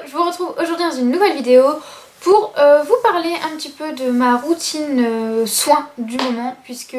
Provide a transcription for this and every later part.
je vous retrouve aujourd'hui dans une nouvelle vidéo pour vous parler un petit peu de ma routine soin du moment, puisque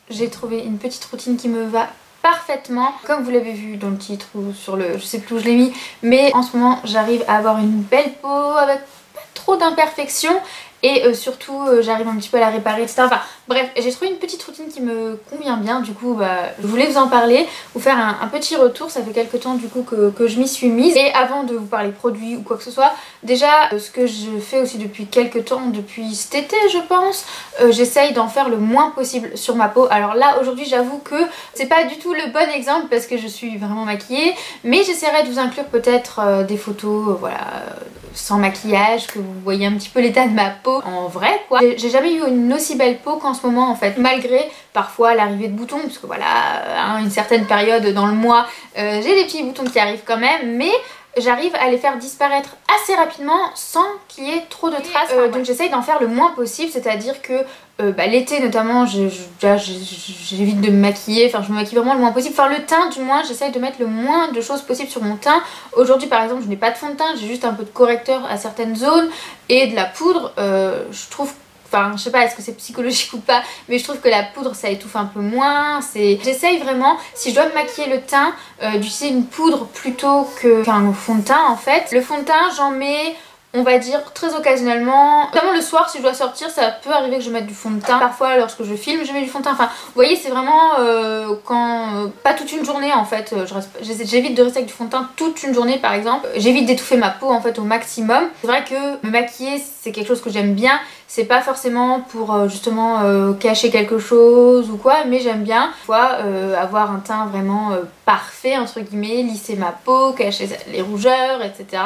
j'ai trouvé une petite routine qui me va parfaitement. Comme vous l'avez vu dans le titre ou sur le... je sais plus où je l'ai mis, mais en ce moment j'arrive à avoir une belle peau avec pas trop d'imperfections. Et surtout j'arrive un petit peu à la réparer, etc. Enfin bref, j'ai trouvé une petite routine qui me convient bien. Du coup je voulais vous en parler, vous faire un petit retour. Ça fait quelques temps du coup que je m'y suis mise. Et avant de vous parler produits ou quoi que ce soit, déjà ce que je fais aussi depuis quelques temps, depuis cet été je pense, j'essaye d'en faire le moins possible sur ma peau. Alors là aujourd'hui j'avoue que c'est pas du tout le bon exemple parce que je suis vraiment maquillée, mais j'essaierai de vous inclure peut-être des photos voilà, sans maquillage, que vous voyez un petit peu l'état de ma peau en vrai quoi. J'ai jamais eu une aussi belle peau qu'en ce moment en fait, malgré parfois l'arrivée de boutons, parce que voilà, à une certaine période dans le mois j'ai des petits boutons qui arrivent quand même, mais j'arrive à les faire disparaître assez rapidement sans qu'il y ait trop de traces. Donc j'essaye d'en faire le moins possible, c'est-à-dire que l'été notamment j'évite de me maquiller, enfin je me maquille vraiment le moins possible, enfin le teint du moins j'essaye de mettre le moins de choses possible sur mon teint. Aujourd'hui par exemple je n'ai pas de fond de teint, j'ai juste un peu de correcteur à certaines zones et de la poudre. Je trouve, enfin je sais pas est-ce que c'est psychologique ou pas, mais je trouve que la poudre ça étouffe un peu moins. J'essaye vraiment, si je dois me maquiller le teint, d'utiliser une poudre plutôt qu'un fond de teint en fait. Le fond de teint j'en mets, on va dire, très occasionnellement, notamment le soir si je dois sortir, ça peut arriver que je mette du fond de teint. Parfois lorsque je filme je mets du fond de teint, enfin vous voyez c'est vraiment pas toute une journée en fait, j'évite de rester avec du fond de teint toute une journée par exemple, j'évite d'étouffer ma peau en fait au maximum. C'est vrai que me maquiller c'est quelque chose que j'aime bien, c'est pas forcément pour justement cacher quelque chose ou quoi, mais j'aime bien avoir un teint vraiment parfait entre guillemets, lisser ma peau, cacher les rougeurs, etc.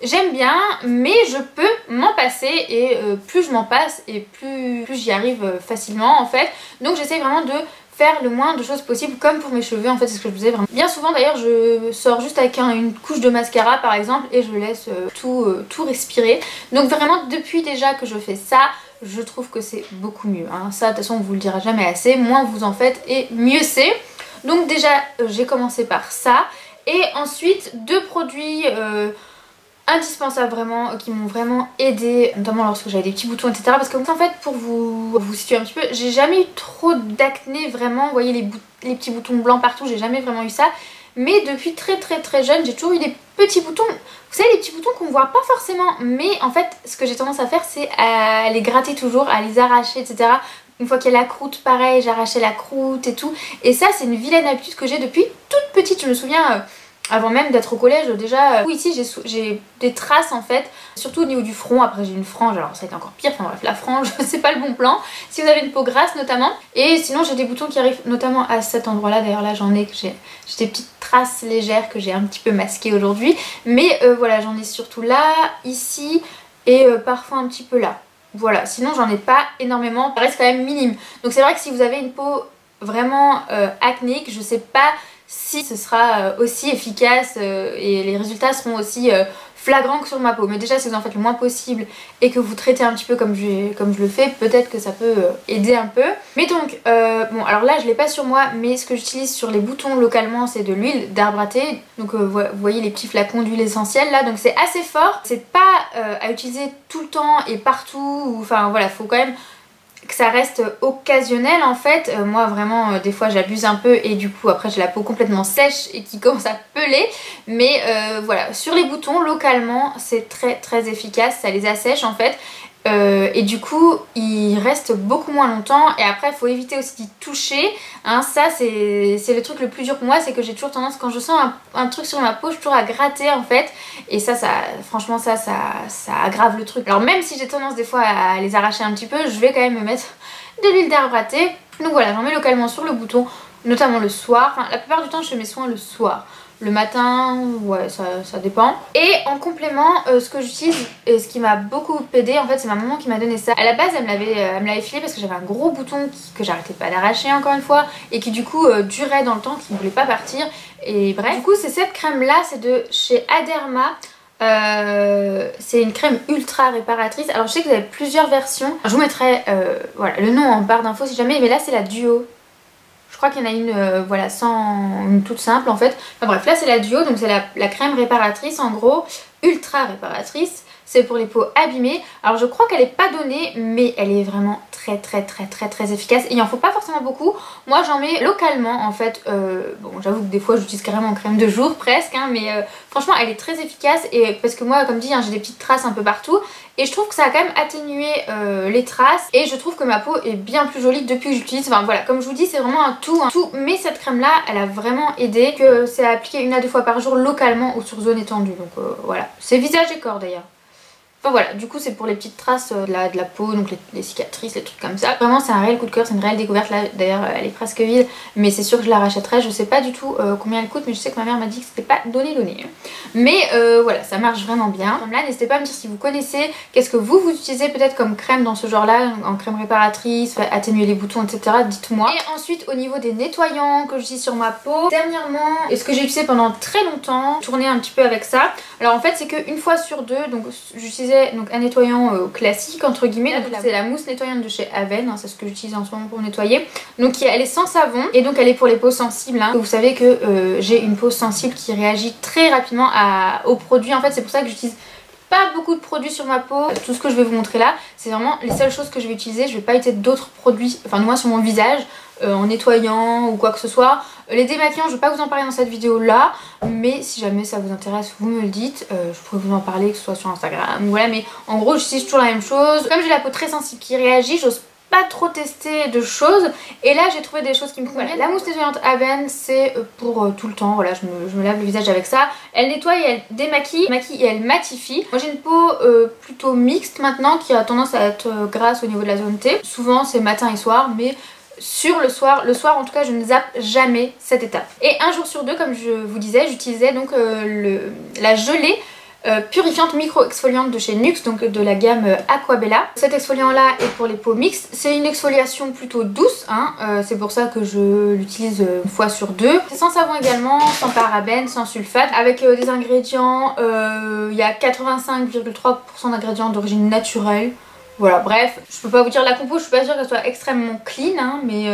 J'aime bien, mais je peux m'en passer et plus je m'en passe et plus j'y arrive facilement en fait. Donc j'essaie vraiment de faire le moins de choses possible, comme pour mes cheveux en fait, c'est ce que je faisais vraiment. Bien souvent d'ailleurs je sors juste avec une couche de mascara par exemple et je laisse tout respirer. Donc vraiment depuis déjà que je fais ça, je trouve que c'est beaucoup mieux, hein. Ça de toute façon on vous le dira jamais assez, moins vous en faites et mieux c'est. Donc déjà j'ai commencé par ça et ensuite deux produits indispensables vraiment, qui m'ont vraiment aidé, notamment lorsque j'avais des petits boutons etc. Parce que en fait pour vous situer un petit peu, j'ai jamais eu trop d'acné vraiment, vous voyez les petits boutons blancs partout, j'ai jamais vraiment eu ça. Mais depuis très jeune j'ai toujours eu des petits boutons, vous savez les petits boutons qu'on voit pas forcément, mais en fait ce que j'ai tendance à faire c'est à les gratter toujours, à les arracher etc. Une fois qu'il y a la croûte, pareil, j'arrachais la croûte et tout. Et ça c'est une vilaine habitude que j'ai depuis toute petite, je me souviens avant même d'être au collège déjà. Ici j'ai des traces en fait, surtout au niveau du front. Après j'ai une frange, alors ça a été encore pire, enfin bref la frange c'est pas le bon plan si vous avez une peau grasse notamment. Et sinon j'ai des boutons qui arrivent notamment à cet endroit là, d'ailleurs là j'en ai, j'ai des petites traces légères que j'ai un petit peu masquées aujourd'hui. Mais voilà, j'en ai surtout là, ici et parfois un petit peu là. Voilà, sinon j'en ai pas énormément, ça reste quand même minime. Donc c'est vrai que si vous avez une peau vraiment acnéique, je sais pas si ce sera aussi efficace et les résultats seront aussi flagrants que sur ma peau. Mais déjà si vous en faites le moins possible et que vous traitez un petit peu comme je le fais, peut-être que ça peut aider un peu. Mais donc bon, alors là je l'ai pas sur moi, mais ce que j'utilise sur les boutons localement c'est de l'huile d'arbre à thé. Donc vous voyez les petits flacons d'huile essentielle là, donc c'est assez fort. C'est pas à utiliser tout le temps et partout, enfin voilà, faut quand même que ça reste occasionnel en fait. Moi vraiment des fois j'abuse un peu et du coup après j'ai la peau complètement sèche et qui commence à peler. Mais voilà, sur les boutons localement c'est très efficace, ça les assèche en fait. Et du coup ils restent beaucoup moins longtemps. Et après il faut éviter aussi d'y toucher, hein. Ça c'est le truc le plus dur pour moi, c'est que j'ai toujours tendance, quand je sens un truc sur ma peau, je suis toujours à gratter en fait. Et ça franchement ça aggrave le truc. Alors même si j'ai tendance des fois à les arracher un petit peu, je vais quand même me mettre de l'huile d'arbre à thé. Donc voilà, j'en mets localement sur le bouton, notamment le soir. Enfin, la plupart du temps je fais mes soins le soir. Le matin, ouais, ça dépend. Et en complément, ce que j'utilise et ce qui m'a beaucoup aidé, en fait, c'est ma maman qui m'a donné ça. À la base, elle me l'avait filé parce que j'avais un gros bouton que j'arrêtais pas d'arracher encore une fois et qui du coup durait dans le temps, qui ne voulait pas partir. Et bref, du coup, c'est cette crème là, c'est de chez Aderma. C'est une crème ultra réparatrice. Alors je sais que vous avez plusieurs versions. Je vous mettrai voilà, le nom en barre d'infos si jamais. Mais là c'est la duo. Je crois qu'il y en a une voilà, une toute simple en fait. Enfin bref, là c'est la duo, donc c'est la crème réparatrice en gros. ultra réparatrice. C'est pour les peaux abîmées. Alors je crois qu'elle n'est pas donnée, mais elle est vraiment très efficace. Et il en faut pas forcément beaucoup. Moi j'en mets localement en fait. Bon, j'avoue que des fois j'utilise carrément en crème de jour presque, hein, mais franchement elle est très efficace. Et parce que moi, comme dit, hein, j'ai des petites traces un peu partout. Et je trouve que ça a quand même atténué les traces. Et je trouve que ma peau est bien plus jolie depuis que j'utilise. Enfin voilà, comme je vous dis, c'est vraiment un tout. Mais cette crème là, elle a vraiment aidé. Que c'est appliqué 1 à 2 fois par jour localement ou sur zone étendue. Donc voilà, c'est visage et corps d'ailleurs. Enfin voilà, du coup c'est pour les petites traces de la peau, donc les cicatrices, les trucs comme ça. Vraiment c'est un réel coup de cœur, c'est une réelle découverte. Là d'ailleurs elle est presque vide, mais c'est sûr que je la rachèterai. Je sais pas du tout combien elle coûte, mais je sais que ma mère m'a dit que c'était pas donné. Mais voilà, ça marche vraiment bien. Comme là, n'hésitez pas à me dire si vous connaissez, qu'est-ce que vous utilisez peut-être comme crème dans ce genre là, en crème réparatrice, atténuer les boutons, etc. Dites-moi. Et ensuite au niveau des nettoyants que j'utilise sur ma peau, dernièrement, et ce que j'ai utilisé pendant très longtemps, tourner un petit peu avec ça. Alors en fait c'est qu'une fois sur deux, donc j'utilisais donc un nettoyant classique entre guillemets, c'est la mousse nettoyante de chez Aven, hein, c'est ce que j'utilise en ce moment pour nettoyer. Donc elle est sans savon et donc elle est pour les peaux sensibles, hein. Vous savez que j'ai une peau sensible qui réagit très rapidement aux produits, en fait c'est pour ça que j'utilise pas beaucoup de produits sur ma peau. Tout ce que je vais vous montrer là, c'est vraiment les seules choses que je vais utiliser. Je vais pas utiliser d'autres produits, enfin moi sur mon visage, en nettoyant ou quoi que ce soit. Les démaquillants, je vais pas vous en parler dans cette vidéo là, mais si jamais ça vous intéresse, vous me le dites. Je pourrais vous en parler, que ce soit sur Instagram, voilà, mais en gros j'utilise toujours la même chose. Comme j'ai la peau très sensible qui réagit, j'ose pas trop tester de choses, et là j'ai trouvé des choses qui me conviennent. La mousse nettoyante Aven, c'est pour tout le temps, voilà, je me lave le visage avec ça. Elle nettoie et elle démaquille, et elle matifie. Moi j'ai une peau plutôt mixte maintenant, qui a tendance à être grasse au niveau de la zone T. Souvent c'est matin et soir, mais sur le soir en tout cas je ne zappe jamais cette étape. Et un jour sur deux, comme je vous disais, j'utilisais donc la gelée purifiante micro-exfoliante de chez NYX, donc de la gamme Aquabella. Cet exfoliant là est pour les peaux mixtes, c'est une exfoliation plutôt douce, hein, c'est pour ça que je l'utilise une fois sur deux. C'est sans savon également, sans parabènes, sans sulfate, avec des ingrédients, il y a 85,3% d'ingrédients d'origine naturelle. Voilà, bref, je peux pas vous dire la compo, je suis pas sûre qu'elle soit extrêmement clean, hein, mais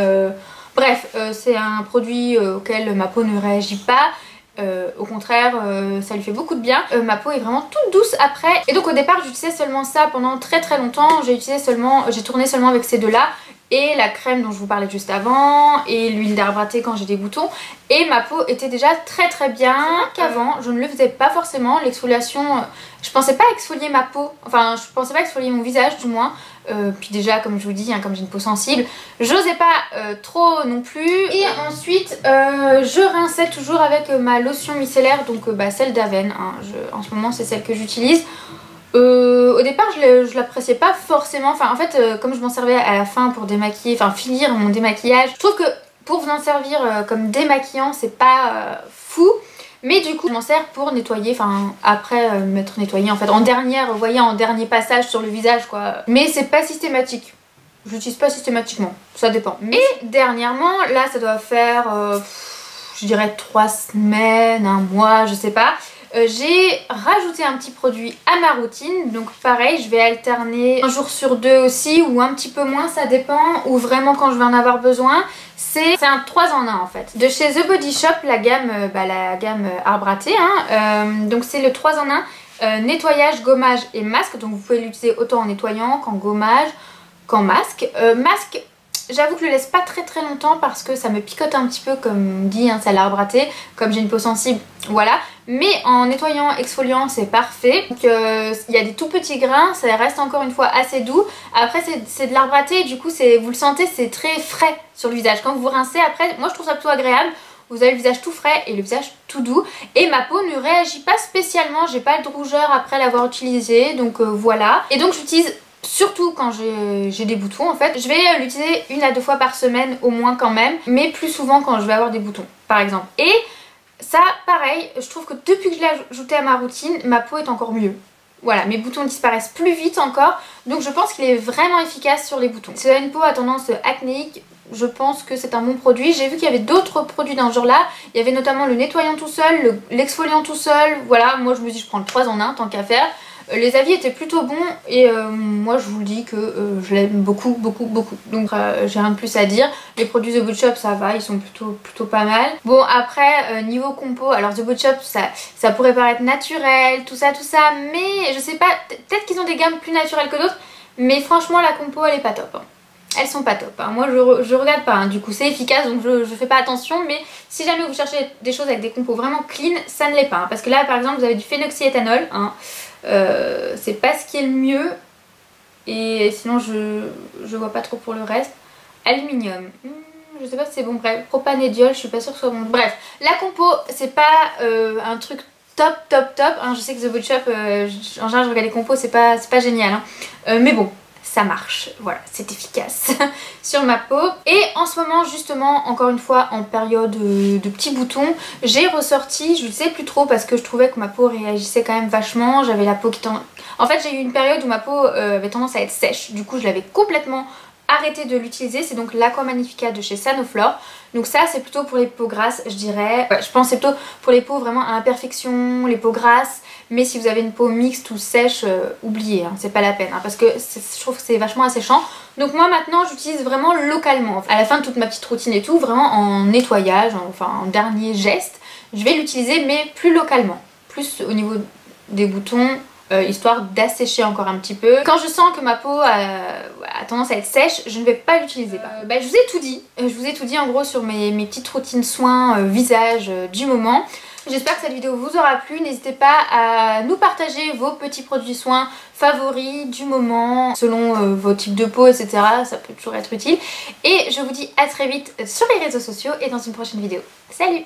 bref, c'est un produit auquel ma peau ne réagit pas. Au contraire, ça lui fait beaucoup de bien. Ma peau est vraiment toute douce après. Et donc au départ j'utilisais seulement ça pendant très longtemps. J'ai tourné seulement avec ces deux là. Et la crème dont je vous parlais juste avant. Et l'huile d'arbre à thé quand j'ai des boutons. Et ma peau était déjà très bien. Qu'avant je ne le faisais pas forcément. L'exfoliation, je pensais pas exfolier ma peau. Enfin je pensais pas exfolier mon visage du moins. Puis déjà comme je vous dis, hein, comme j'ai une peau sensible, j'osais pas trop non plus. Et ensuite je rinçais toujours avec ma lotion micellaire, donc celle d'Aven, hein. En ce moment c'est celle que j'utilise. Au départ je l'appréciais pas forcément, enfin en fait comme je m'en servais à la fin pour démaquiller, enfin finir mon démaquillage, je trouve que pour vous en servir comme démaquillant c'est pas fou. Mais du coup je m'en sers pour nettoyer, enfin après m'être nettoyé en fait en dernière, vous voyez, en dernier passage sur le visage quoi. Mais c'est pas systématique, je l'utilise pas systématiquement, ça dépend. Et dernièrement, là ça doit faire je dirais 3 semaines, un mois, je sais pas. J'ai rajouté un petit produit à ma routine, donc pareil je vais alterner un jour sur deux aussi ou un petit peu moins, ça dépend, ou vraiment quand je vais en avoir besoin. C'est un 3 en 1 en fait, de chez The Body Shop, la gamme arbre à thé, hein. Donc c'est le 3 en 1, nettoyage, gommage et masque, donc vous pouvez l'utiliser autant en nettoyant qu'en gommage, qu'en masque. Masque, j'avoue que je le laisse pas très longtemps parce que ça me picote un petit peu, comme dit, hein, c'est l'arbre à thé, comme j'ai une peau sensible, voilà. Mais en nettoyant, exfoliant, c'est parfait. Donc il y a des tout petits grains, ça reste encore une fois assez doux. Après c'est de l'arbre à thé, du coup vous le sentez, c'est très frais sur le visage. Quand vous rincez après, moi je trouve ça plutôt agréable. Vous avez le visage tout frais et le visage tout doux. Et ma peau ne réagit pas spécialement, j'ai pas de rougeur après l'avoir utilisé, donc voilà. Et donc j'utilise surtout quand j'ai des boutons en fait. Je vais l'utiliser 1 à 2 fois par semaine au moins quand même, mais plus souvent quand je vais avoir des boutons par exemple. Et ça pareil, je trouve que depuis que je l'ai ajouté à ma routine, ma peau est encore mieux. Voilà, mes boutons disparaissent plus vite encore, donc je pense qu'il est vraiment efficace sur les boutons. Si vous avez une peau à tendance acnéique, je pense que c'est un bon produit. J'ai vu qu'il y avait d'autres produits dans ce genre là. Il y avait notamment le nettoyant tout seul, l'exfoliant tout seul. Voilà, moi je me dis je prends le 3 en 1 tant qu'à faire. Les avis étaient plutôt bons et moi je vous le dis que je l'aime beaucoup. Donc j'ai rien de plus à dire. Les produits The Body Shop ça va, ils sont plutôt pas mal. Bon après niveau compo, alors The Body Shop ça pourrait paraître naturel, tout ça, mais je sais pas, peut-être qu'ils ont des gammes plus naturelles que d'autres, mais franchement la compo elle est pas top. Hein. Elles sont pas top, hein. Moi je regarde pas, hein. Du coup c'est efficace donc je fais pas attention, mais si jamais vous cherchez des choses avec des compos vraiment clean, ça ne l'est pas, hein. Parce que là par exemple vous avez du phénoxyéthanol, hein. C'est pas ce qui est le mieux, et sinon je vois pas trop pour le reste. Aluminium, je sais pas si c'est bon, bref, propanédiol, je suis pas sûre que ce soit bon. Bref, la compo c'est pas un truc top, hein. Je sais que The Body Shop, en général je regarde les compos, c'est pas génial, hein. Mais bon, ça marche, voilà, c'est efficace sur ma peau. Et en ce moment justement, encore une fois en période de petits boutons, j'ai ressorti, je ne sais plus trop parce que je trouvais que ma peau réagissait quand même vachement, j'avais la peau qui tend... En fait j'ai eu une période où ma peau avait tendance à être sèche, du coup je l'avais complètement arrêté de l'utiliser, c'est donc l'Aqua Magnifica de chez Sanoflore. Donc ça c'est plutôt pour les peaux grasses je dirais, ouais, je pense c'est plutôt pour les peaux vraiment à imperfection, les peaux grasses, mais si vous avez une peau mixte ou sèche, oubliez, hein, c'est pas la peine, hein, parce que je trouve que c'est vachement asséchant. Donc moi maintenant j'utilise vraiment localement, à la fin de toute ma petite routine et tout, vraiment en nettoyage, enfin en dernier geste, je vais l'utiliser mais plus localement, plus au niveau des boutons, histoire d'assécher encore un petit peu. Quand je sens que ma peau a tendance à être sèche, je ne vais pas l'utiliser. Je vous ai tout dit. Je vous ai tout dit en gros sur mes petites routines soins visage du moment. J'espère que cette vidéo vous aura plu. N'hésitez pas à nous partager vos petits produits soins favoris du moment, selon vos types de peau, etc. Ça peut toujours être utile. Et je vous dis à très vite sur les réseaux sociaux et dans une prochaine vidéo. Salut!